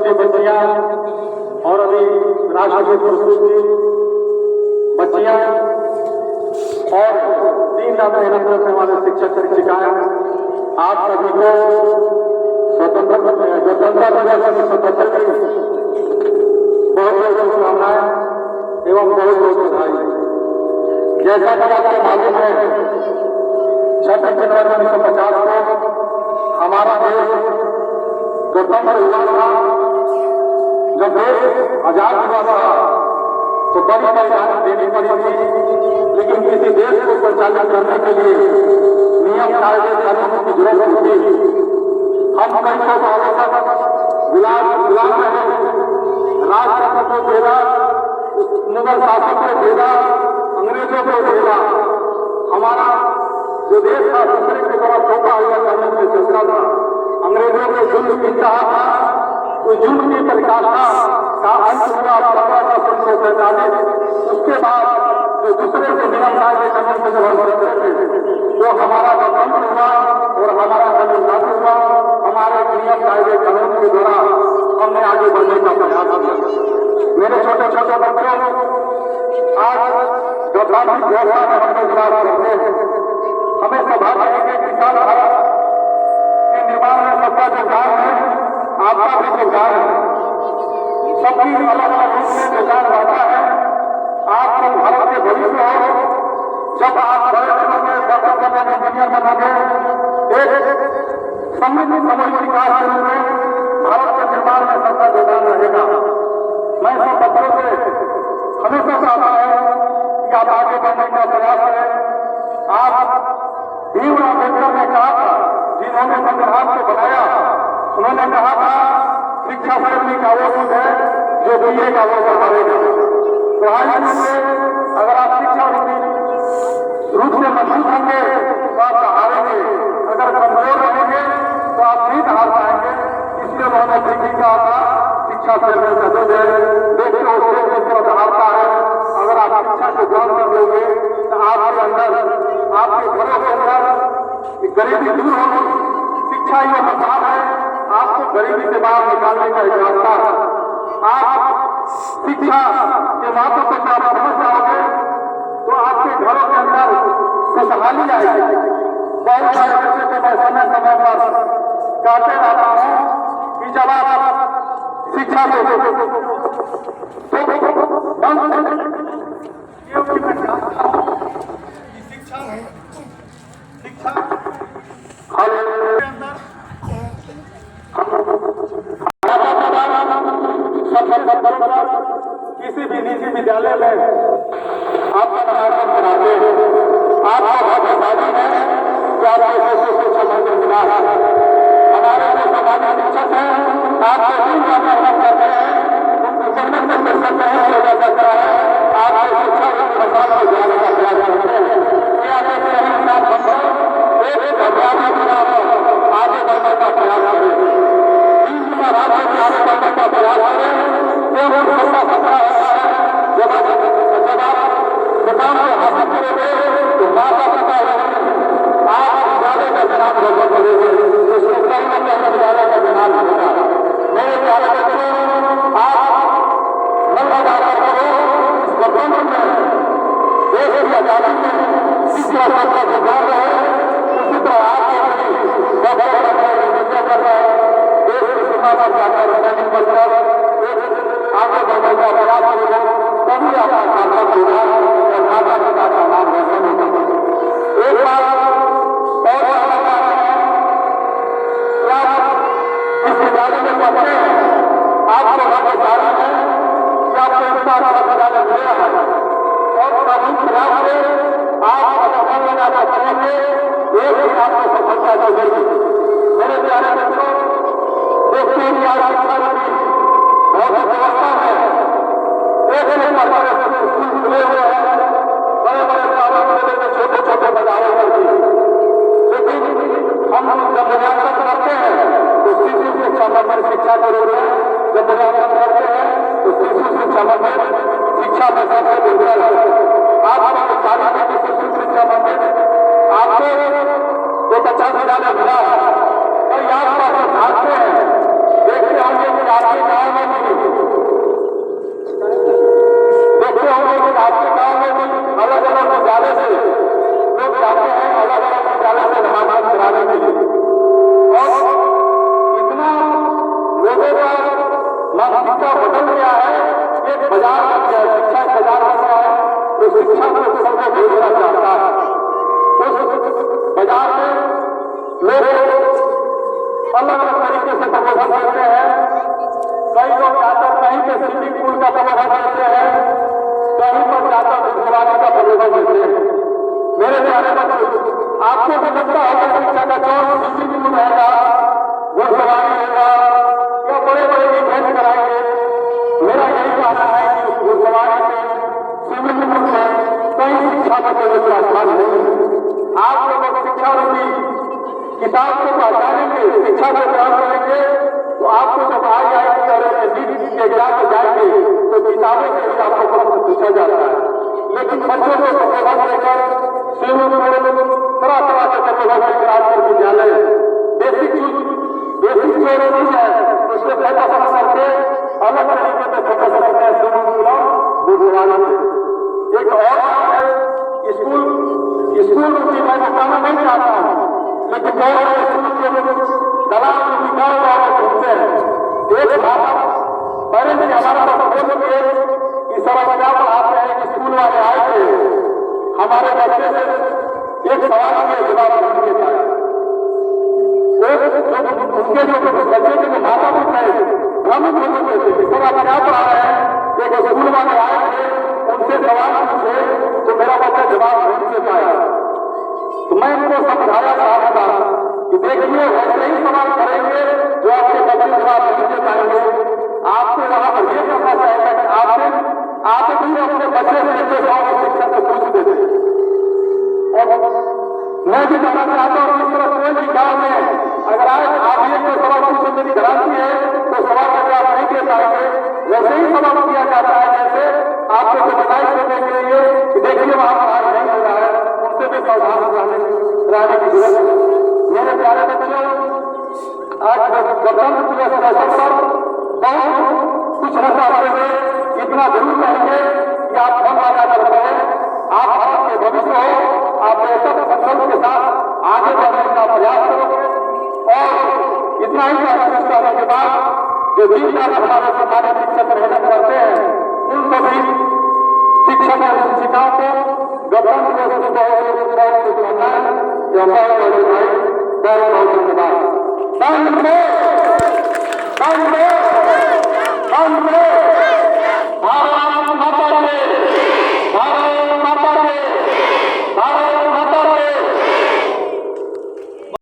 छोटी बच्चियां और अभी राष्ट्र के प्रस्तुत बच्चियां और 3 साल मेहनत करने वाले शिक्षक शिक्षिकाएं, आप सभी को स्वतंत्रता दिवस की बहुत बहुत शुभकामनाएं एवं बहुत बहुत बधाई। जैसा कि आपको मालूम है, 26 जनवरी 1950 को हमारा देश स्वतंत्र हुआ था। जब देश आजाद हुआ था तो बड़ी परेशानी देनी पड़ी थी, लेकिन किसी देश को परिचालित करने के लिए नियम कायदे कानून की जरूरत होती। हम कई सौ सालों तक गुलाम रहे, राजतंत्र को भेजा, मुगल शासक को भेजा, अंग्रेजों को भेजा। हमारा जो देश था दूसरे की तरफ धोखा हुआ करने से चलता था। अंग्रेजों को जुल्म की चाह था, उस जुल्म की परिकाष्ठा का अंत हुआ 1547। उसके बाद जो दूसरे के नियम कायदे कानून से जब हम करते थे तो हमारा गणतंत्र हुआ और हमारा कानून लागू हुआ। हमारे नियम कायदे कानून के द्वारा हमने आगे बढ़ने का प्रयास किया। मेरे छोटे छोटे बच्चों, आज जो गांधी घोषणा में हम लोग विचार करते हैं, हमें सौभाग्य है कि विशाल भारत के निर्माण में सबका योगदान है, आपका भी योगदान है। सबकी अलग अलग रूप में योगदान रहता है। आप सब भारत के भविष्य हो। जब आप बड़े बनोगे, डॉक्टर बनोगे, इंजीनियर बनोगे, एक समृद्ध सामूहिक विकास के रूप में भारत के निर्माण में सबका योगदान रहेगा। मैं सब बच्चों से हमेशा चाहता हूं कि आप आगे बढ़ने का प्रयास करें। आप भीमराव अम्बेडकर ने कहा था, जिन्होंने संविधान को बनाया, उन्होंने कहा था शिक्षा शैली का वो चीज है जो दुनिया का वो बढ़ाएगा। पढ़ाई में अगर आप शिक्षा रूप से मजबूत होंगे तो आप हारेंगे, अगर कमजोर रहेंगे तो आप जीत हार पाएंगे। इसलिए उन्होंने ठीक कहा था शिक्षा शैली का जो है देखिए उसको हारता है। अगर आप शिक्षा को ग्रहण कर लोगे तो आपके अंदर, आपके घरों के अंदर गरीबी दूर होगी। शिक्षा ये मकान है, आपको गरीबी से बाहर निकालने का एक रास्ता है। आप शिक्षा के माध्यम से आप समझ जाओगे तो आपके घरों के अंदर खुशहाली आएगी। बहुत सारे बच्चे को मैं समय समय पर कहते रहता हूँ कि जब आप शिक्षा को किसी भी निजी विद्यालय में आपका नामांकन कराते हैं, आपका भाग्यशाली है कि आपको शिक्षा मंदिर मिला है। हमारे जो सामान्य शिक्षक हैं, आपको दिन का मेहनत करते हैं, मेहनत से सकते हैं, योगा करता है, आपको शिक्षा मकान को जाने का प्रयास करते हैं। क्या कहते हैं इंसान बंधो एक अभ्यास आगे बढ़ने का प्रयास करें, राज्य में आगे बढ़ने का प्रयास करें। जब सबका सपना होता है, जब आप मुकाम को हासिल करोगे तो माता पिता आप विद्यालय का चुनाव होकर करोगे, उसको कहीं न कहीं विद्यालय का चुनाव होगा। मेरे प्यारे बच्चों, आप मन लगा करो स्वतंत्र में देश की आजादी में जिस तरह का योगदान रहे, उसी तरह आपको कर रहे हैं। देश की सीमा पर जाकर सैनिक बनकर आगे बढ़ने का प्रयास करेगा, तभी आपका सार्थक होगा और माता पिता का नाम रोशन होगा। एक बात और बताना है, इस विद्यालय में पढ़ते हैं, आपको भाग्यशाली है कि आपको इतना बड़ा विद्यालय मिला है और सभी प्रयास से आप अगर लगाना करेंगे, एक ही आपको सफलता मिलेगी। मेरे प्यारे बच्चों, देखते हैं कि आज बहुत व्यवस्था है, एक स्कूल खुले हुए हैं, बड़े बड़े प्राइवेट में छोटे छोटे बाजारों पर भी। लेकिन हम जब मूल्यांकन करते हैं तो शिशु शिक्षा मंदिर शिक्षा के रूप में जब मूल्यांकन करते हैं तो शिशु शिक्षा मंदिर शिक्षा में सबसे बेहतर है। आपको चाहना है कि शिशु शिक्षा मंदिर आपको एक अच्छा विद्यालय मिला है और यहाँ पर भागते हैं, देखते होंगे कि आपके मानसिकता बदल गया है, एक बाजार बन गया है, शिक्षा एक बाजार बन गया है। तो शिक्षा को सबको भेजना चाहता है। उस बाजार में लोग अलग अलग तरीके से प्रबोधन करते हैं। कई लोग जाकर कहीं पे स्विमिंग पूल का प्रबोधन करते हैं, कहीं पर जाकर घुड़सवारी का प्रबोधन देते हैं। मेरे प्यारे बच्चों, आपको भी लगता होगा शिक्षा का चौक स्विमिंग पूल रहेगा, घुड़सवारी होगा या बड़े बड़े इवेंट कराएंगे। मेरा यही कहना है कि उस घुड़सवारी से, स्विमिंग पूल से कहीं शिक्षा में कोई स्थान नहीं है। आप लोग शिक्षा रूपी किताब को पहचानेंगे, शिक्षा को ग्रहण करेंगे, तो आपको जब IIT और NEET के एग्जाम में जाएंगे तो किताबों से ही आपको प्रश्न पूछा जाता है। लेकिन बच्चों को प्रबोधन देकर स्विमिंग पूल, तरह तरह के प्रबोधन राजकीय विद्यालय, बेसिक जो नहीं है उसमें फोकस करके अलग तरीके से फोकस करते हैं स्विमिंग पूल और घुड़सवारी में। एक और बात है, स्कूल रूपी मैं बताना नहीं चाहता हूँ, लेकिन बहुत सारे स्कूल के दलाल जो विकास वाले घूमते हैं। एक बात पेरेंट्स ने हमारा बोल दिए कि सर आप क्या पढ़ाते हैं कि स्कूल वाले आए थे, हमारे बच्चे से एक सवाल के जवाब नहीं दे पाए। उनके जो बच्चे के माता पिता है भ्रमित हो चुके थे कि सर आप क्या पढ़ा रहे हैं। एक स्कूल वाले आए थे, उनसे सवाल पूछे तो मेरा बच्चा जवाब नहीं दे पाया। तो मैं उनको समझाया चाहूंगा कि देखिए वैसे ही सवाल करेंगे जो आपके बच्चे जवाब नहीं दे पाएंगे। आपको वहां पर यह करना चाहेगा कि आप भी अपने बच्चे से शिक्षक को पूछ देते। और मैं भी कहना चाहता हूँ इस तरह कोई भी गाँव में अगर आज आप ये कोई सवाल पूछे मेरी गारंटी है तो सवाल का जवाब नहीं दे पाएंगे। वैसे ही सवाल किया जाता है जैसे आपको बताइए करने के लिए कि देखिए वहां पर आज नहीं हो रहा है, उनसे भी सावधान रहने की जरूरत है। मेरे प्यारे बच्चों, आज गणतंत्र दिवस के अवसर पर बहुत कुछ न करते हुए इतना जरूर कहेंगे कि आप धन वाला करते हैं, आप भारत के भविष्य हो, आप बेहतर संकल्प के साथ आगे बढ़ने का प्रयास करोगे। और इतना ही कहने के बाद जो 20 लाख हमारे सरकारी शिक्षक मेहनत करते हैं उन सभी शिक्षक और शिक्षिकाओं को गणतंत्र दिवस की बहुत शुभकामनाएं। बहुत बहुत धन्यवाद।